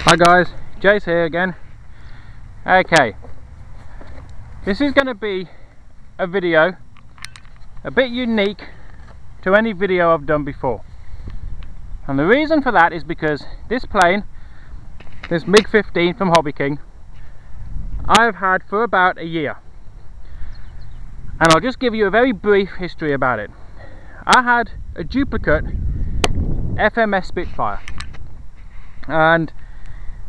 Hi guys, Jace here again. Okay, this is going to be a video a bit unique to any video I've done before, and the reason for that is because this plane, this MiG-15 from Hobbyking, I've had for about a year, and I'll just give you a very brief history about it. I had a duplicate FMS Spitfire, and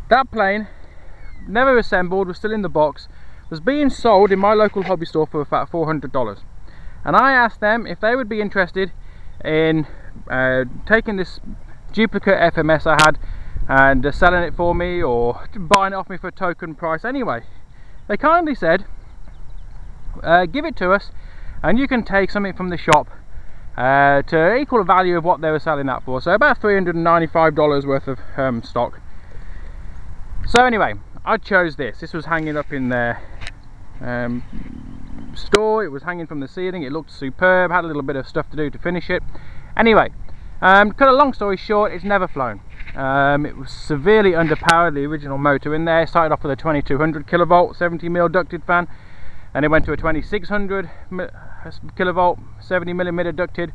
that plane, never assembled, was still in the box, was being sold in my local hobby store for about $400, and I asked them if they would be interested in taking this duplicate FMS I had and selling it for me, or buying it off me for a token price. Anyway, they kindly said, give it to us and you can take something from the shop to equal the value of what they were selling that for, so about $395 worth of stock. So anyway, I chose this. This was hanging up in their store. It was hanging from the ceiling. It looked superb. Had a little bit of stuff to do to finish it. Anyway, cut a long story short, it's never flown. It was severely underpowered. The original motor in there started off with a 2200 kilovolt 70mm ducted fan, and it went to a 2600 kilovolt 70mm ducted,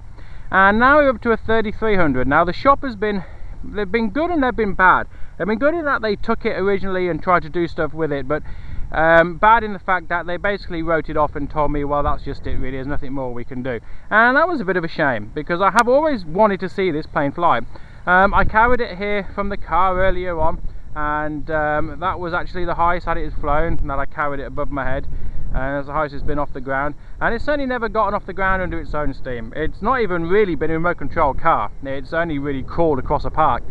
and now we're up to a 3300. Now the shop has been, they've been good and they've been bad. They've been good in that they took it originally and tried to do stuff with it, but bad in the fact that they basically wrote it off and told me, well, that's just it really, there's nothing more we can do. And that was a bit of a shame, because I have always wanted to see this plane fly. I carried it here from the car earlier on, and that was actually the highest that it has flown, and that I carried it above my head, and as the highest it's been off the ground, and it's certainly never gotten off the ground under its own steam. It's not even really been a remote control car, it's only really crawled across a park.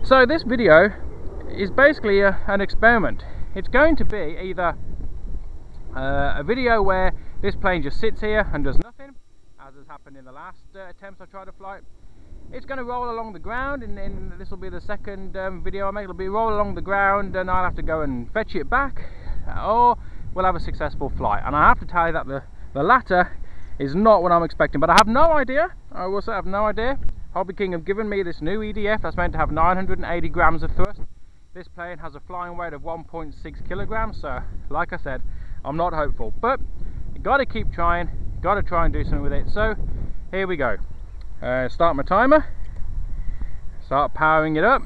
So this video is basically an experiment. It's going to be either a video where this plane just sits here and does nothing, as has happened in the last attempts I tried to fly it. It's going to roll along the ground, and this will be the second video I make. It'll be roll along the ground and I'll have to go and fetch it back, or we'll have a successful flight. And I have to tell you that the latter is not what I'm expecting, but I have no idea. I will say I have no idea. Hobbyking have given me this new EDF that's meant to have 980 grams of thrust. This plane has a flying weight of 1.6 kilograms, so like I said, I'm not hopeful, but you got to keep trying, got to try and do something with it. So here we go. Start my timer, start powering it up.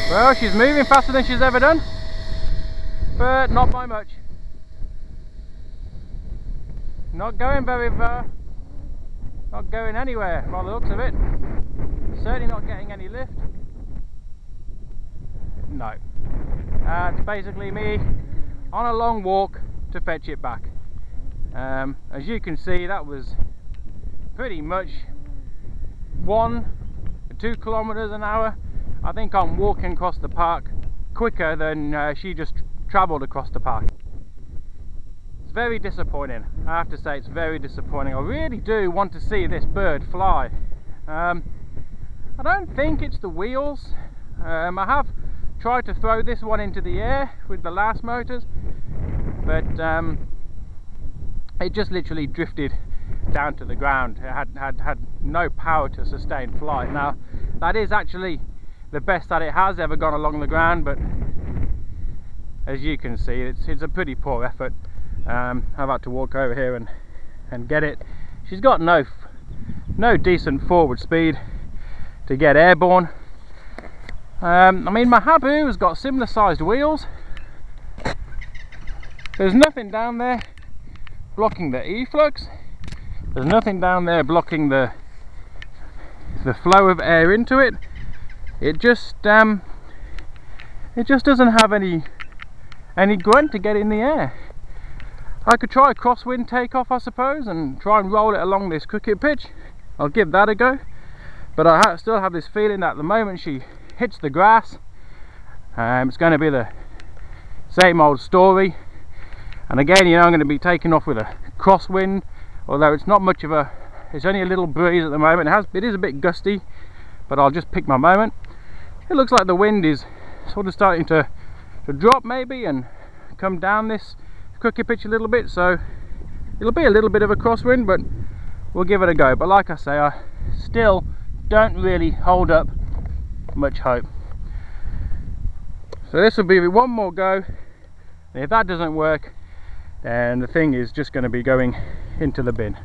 Well, she's moving faster than she's ever done, but not by much. Not going very far, not going anywhere by the looks of it. Certainly not getting any lift. No. It's basically me on a long walk to fetch it back. As you can see, that was pretty much 1 to 2 kilometers an hour. I think I'm walking across the park quicker than she just traveled across the park. It's very disappointing, I have to say. It's very disappointing. I really do want to see this bird fly. I don't think it's the wheels. I have tried to throw this one into the air with the last motors, but it just literally drifted down to the ground. It had no power to sustain flight. Now that is actually the best that it has ever gone along the ground, but as you can see, it's a pretty poor effort. I've had to walk over here and get it. She's got no decent forward speed to get airborne. I mean, my Habu has got similar sized wheels. There's nothing down there blocking the efflux. There's nothing down there blocking the flow of air into it. It just doesn't have any grunt to get in the air. I could try a crosswind takeoff, I suppose, and try and roll it along this cricket pitch. I'll give that a go, but I still have this feeling that the moment she hits the grass, it's going to be the same old story. And again, you know, I'm going to be taking off with a crosswind, although it's not much of a, it's only a little breeze at the moment. It is a bit gusty, but I'll just pick my moment. It looks like the wind is sort of starting to drop maybe and come down this cricket pitch a little bit, so it'll be a little bit of a crosswind, but we'll give it a go. But like I say, I still don't really hold up much hope. So this will be one more go, and if that doesn't work, then the thing is just going to be going into the bin.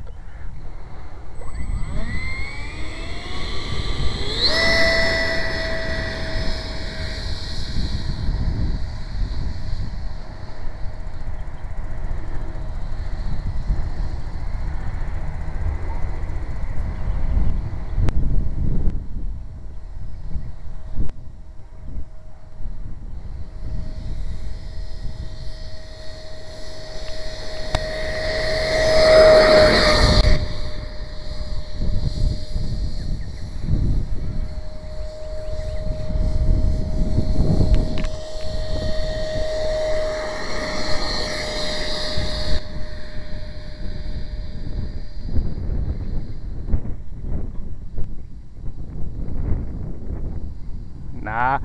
Nah,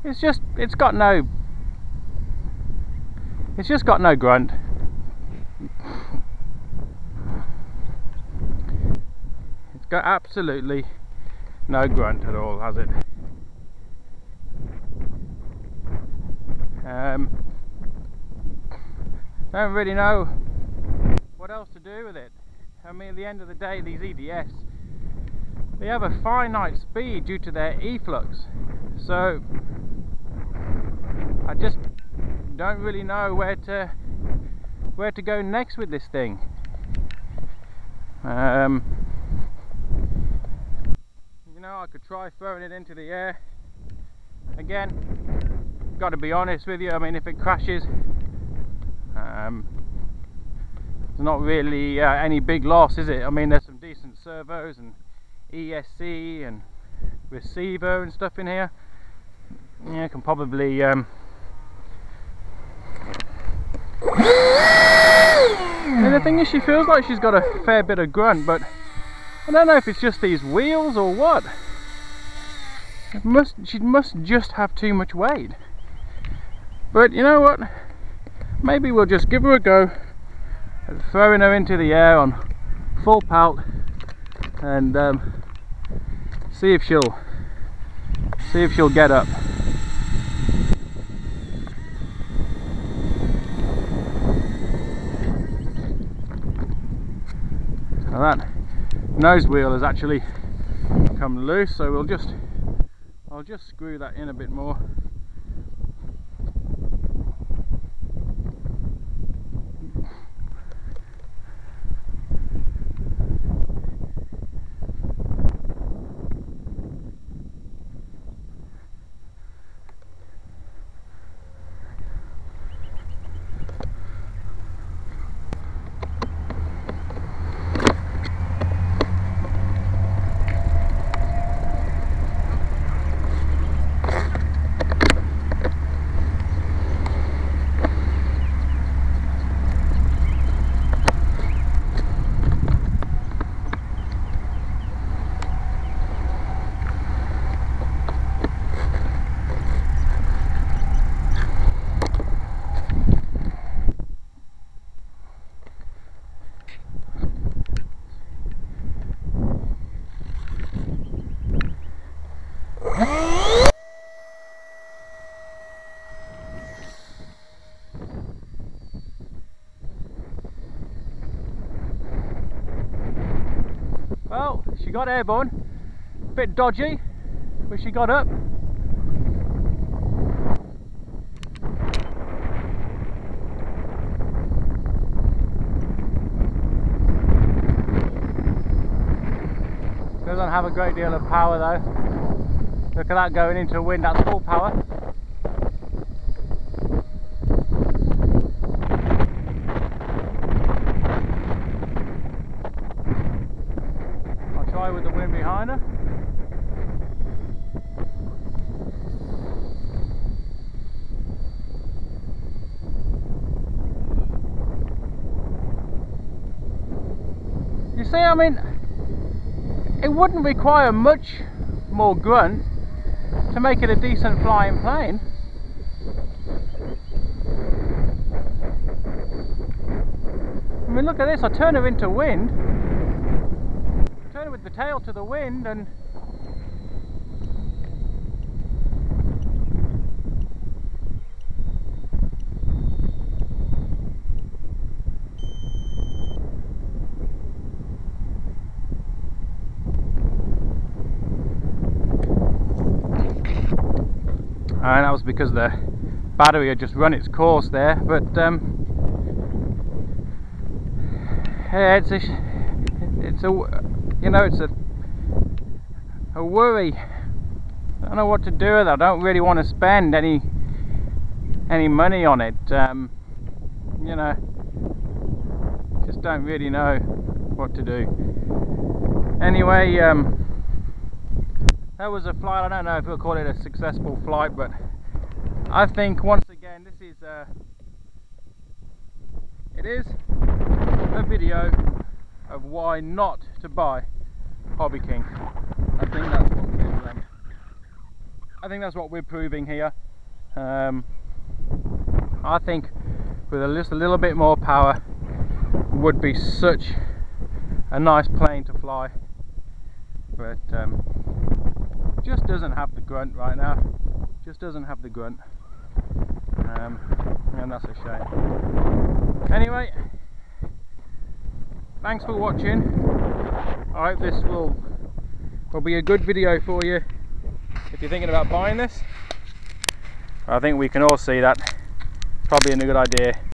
it's just got no grunt. It's got absolutely no grunt at all, has it? Don't really know what else to do with it. I mean, at the end of the day, these EDS, they have a finite speed due to their efflux. So I just don't really know where to go next with this thing. You know, I could try throwing it into the air. Again, got to be honest with you, I mean, if it crashes, there's not really any big loss, is it? I mean, there's some decent servos and ESC and receiver and stuff in here. Yeah, I can probably and the thing is, she feels like she's got a fair bit of grunt, but I don't know if it's just these wheels or what. She must just have too much weight. But you know what, maybe we'll just give her a go at throwing her into the air on full pelt and see if she'll get up. Now that nose wheel has actually come loose, so I'll just screw that in a bit more. Well, she got airborne, a bit dodgy, but she got up. Doesn't have a great deal of power though. Look at that going into wind, that's full power. I'll try with the wind behind her. You see, I mean, it wouldn't require much more grunt to make it a decent flying plane. I mean, look at this, I turn her into wind there with the tail to the wind, and that was because the battery had just run its course there. But yeah, it's a you know, it's a worry. I don't know what to do with it. I don't really want to spend any money on it. You know, just don't really know what to do. Anyway, that was a flight. I don't know if we'll call it a successful flight, but I think once again this is it is a video of why not to buy Hobbyking. I think that's what we're proving here. I think with just a little bit more power would be such a nice plane to fly, but just doesn't have the grunt right now. Just doesn't have the grunt, and that's a shame. Anyway, thanks for watching. I hope this will be a good video for you if you're thinking about buying this. I think we can all see that it's probably a good idea